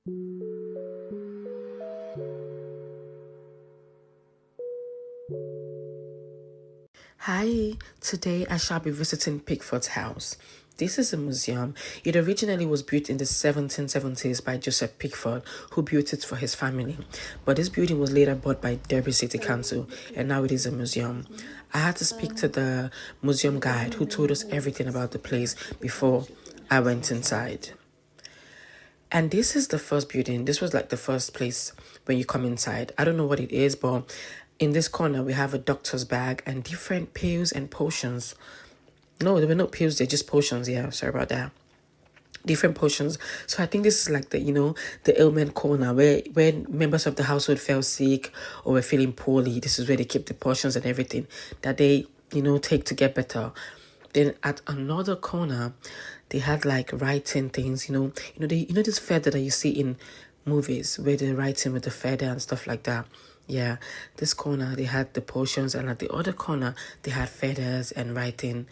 Hi, today I shall be visiting Pickford's house. This is a museum. It originally was built in the 1770s by Joseph Pickford, who built it for his family. But this building was later bought by Derby City Council, and now it is a museum. I had to speak to the museum guide who told us everything about the place before I went inside. And this is the first building. This was like the first place when you come inside. I don't know what it is, but in this corner, we have a doctor's bag and different pills and potions. No, there were no pills, they're just potions. Yeah, sorry about that. Different potions. So I think this is like the ailment corner where when members of the household fell sick or were feeling poorly, this is where they keep the potions and everything that they, take to get better. Then at another corner, they had like writing things, this feather that you see in movies where they're writing with the feather and stuff like that. Yeah, this corner they had the potions, and at the other corner they had feathers and writing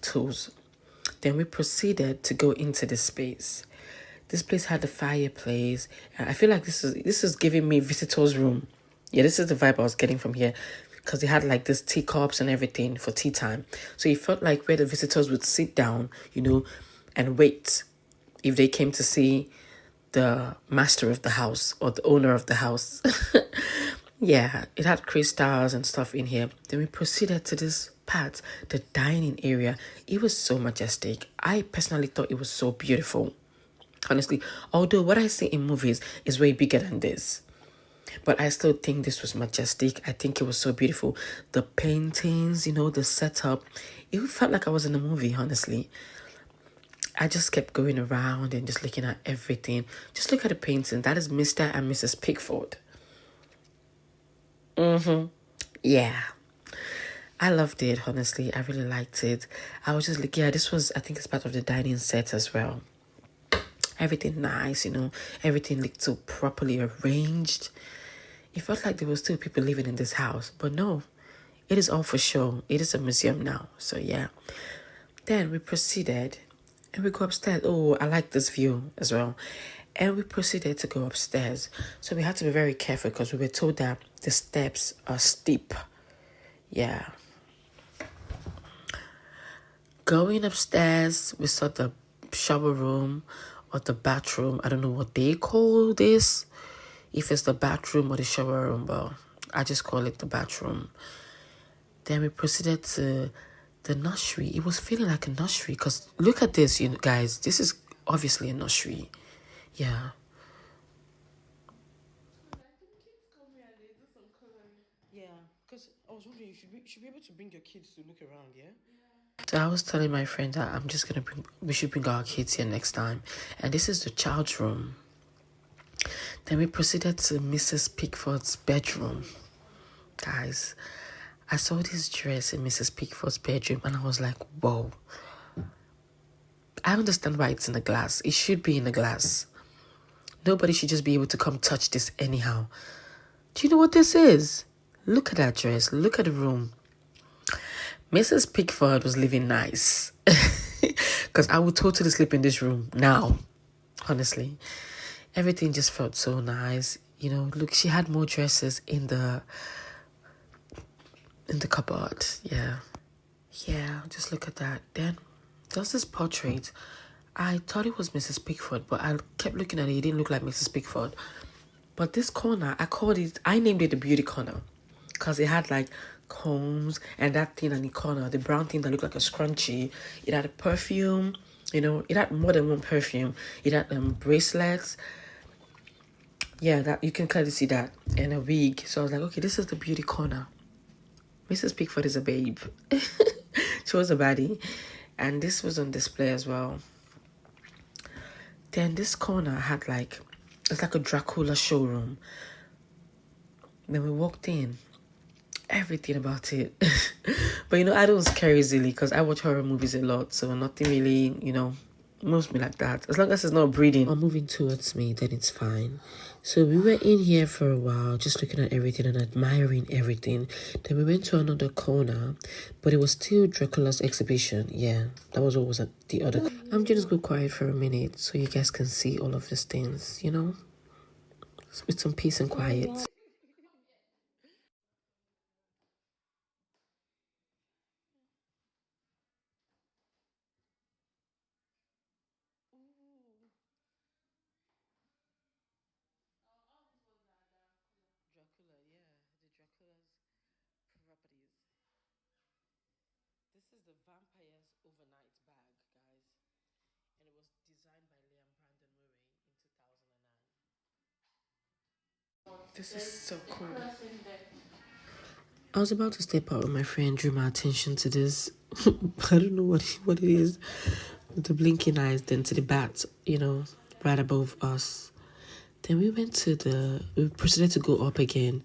tools. Then we proceeded to go into the space. This place had a fireplace, and I feel like this is giving me visitors' room. Yeah, this is the vibe I was getting from here, because they had like this teacups and everything for tea time. So it felt like where the visitors would sit down, and wait if they came to see the master of the house or the owner of the house. Yeah, it had crystals and stuff in here. Then we proceeded to this part, the dining area. It was so majestic. I personally thought it was so beautiful. Honestly, although what I see in movies is way bigger than this. But I still think this was majestic. I think it was so beautiful. The paintings, the setup. It felt like I was in a movie, honestly. I just kept going around and just looking at everything. Just look at the painting. That is Mr. and Mrs. Pickford. Yeah. I loved it, honestly. I really liked it. I was just like, yeah, I think it's part of the dining set as well. Everything nice, everything looked so properly arranged. It felt like there were still people living in this house, but no, it is all for show. It is a museum now, so yeah. Then we proceeded and we go upstairs. Oh, I like this view as well. And we proceeded to go upstairs. So we had to be very careful because we were told that the steps are steep. Yeah. Going upstairs, we saw the shower room or the bathroom. I don't know what they call this. If it's the bathroom or the shower room, but I just call it the bathroom. Then we proceeded to the nursery. It was feeling like a nursery because look at this, guys. This is obviously a nursery. Yeah. Yeah, because I was wondering, you should be able to bring your kids to look around, yeah? So I was telling my friend that we should bring our kids here next time. And this is the child's room. Then we proceeded to Mrs. Pickford's bedroom. Guys, I saw this dress in Mrs. Pickford's bedroom and I was like, whoa. I understand why it's in a glass. It should be in a glass. Nobody should just be able to come touch this anyhow. Do you know what this is? Look at that dress. Look at the room. Mrs. Pickford was living nice. Because I would totally sleep in this room now. Honestly. Everything just felt so nice. Look, she had more dresses in the cupboard. Yeah. Yeah, just look at that. Then there's this portrait. I thought it was Mrs. Pickford, but I kept looking at it. It didn't look like Mrs. Pickford. But this corner, I named it the beauty corner. Because it had like combs and that thing in the corner, the brown thing that looked like a scrunchie. It had a perfume, it had more than one perfume. It had bracelets. Yeah, that you can clearly see that. And a wig. So I was like, okay, this is the beauty corner. Mrs. Pickford is a babe. She was a baddie. And this was on display as well. Then this corner had it's like a Dracula showroom. Then we walked in. Everything about it. But I don't scare easily because I watch horror movies a lot. So nothing really, moves me like that. As long as it's not breathing or moving towards me, then it's fine. So we were in here for a while, just looking at everything and admiring everything. Then we went to another corner, but it was still Dracula's exhibition. Yeah, that was what was at the other. I'm just go quiet for a minute so you guys can see all of these things, you know, with some peace and quiet. Dracula, yeah, the Dracula's properties. This is the vampire's overnight bag, guys, and it was designed by Liam Brandon Murray in 2009. This is so cool. I was about to step out when my friend drew my attention to this. I don't know what it is. With the blinking eyes, then to the bat, you know, right above us. Then we proceeded to go up again.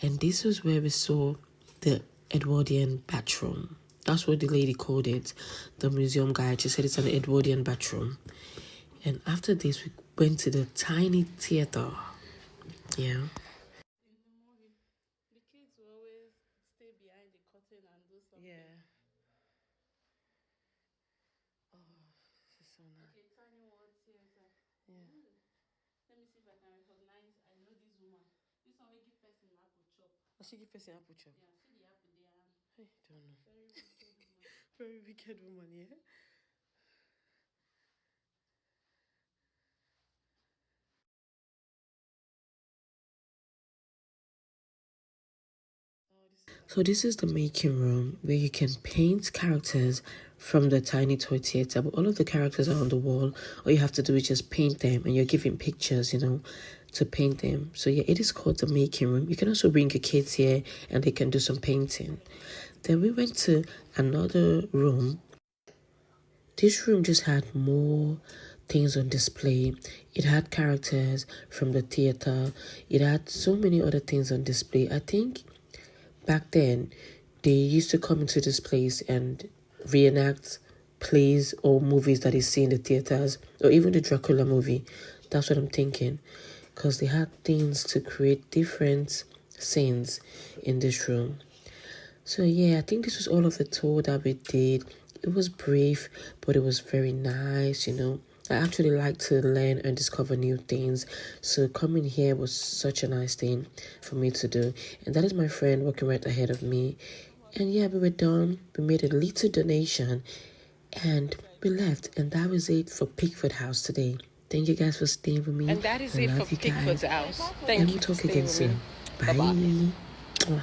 And this was where we saw the Edwardian bathroom. That's what the lady called it. The museum guide, she said it's an Edwardian bathroom. And after this, we went to the tiny theater. Yeah. Yeah. Oh, this is so nice. Okay, tiny world theater. Yeah. Let me see if I can recognize. I know this woman. This one will give person apple chop. Oh, she give person apple chop. Yeah, see the apple there. I don't know. Very wicked woman. Very wicked woman, yeah. So this is the making room where you can paint characters from the tiny toy theater, but all of the characters are on the wall. All you have to do is just paint them, and you're given pictures, you know, to paint them. So yeah, it is called the making room. You can also bring your kids here and they can do some painting. Then we went to another room. This room just had more things on display. It had characters from the theater. It had so many other things on display. I think back then, they used to come into this place and reenact plays or movies that they see in the theaters, or even the Dracula movie. That's what I'm thinking, because they had things to create different scenes in this room. So yeah, I think this was all of the tour that we did. It was brief, but it was very nice, you know. I actually like to learn and discover new things. So coming here was such a nice thing for me to do. And that is my friend working right ahead of me. And yeah, we were done. We made a little donation and we left. And that was it for Pickford House today. Thank you guys for staying with me. And that is it for Pickford's House. Thank you. And we'll talk again soon. Bye. Bye-bye.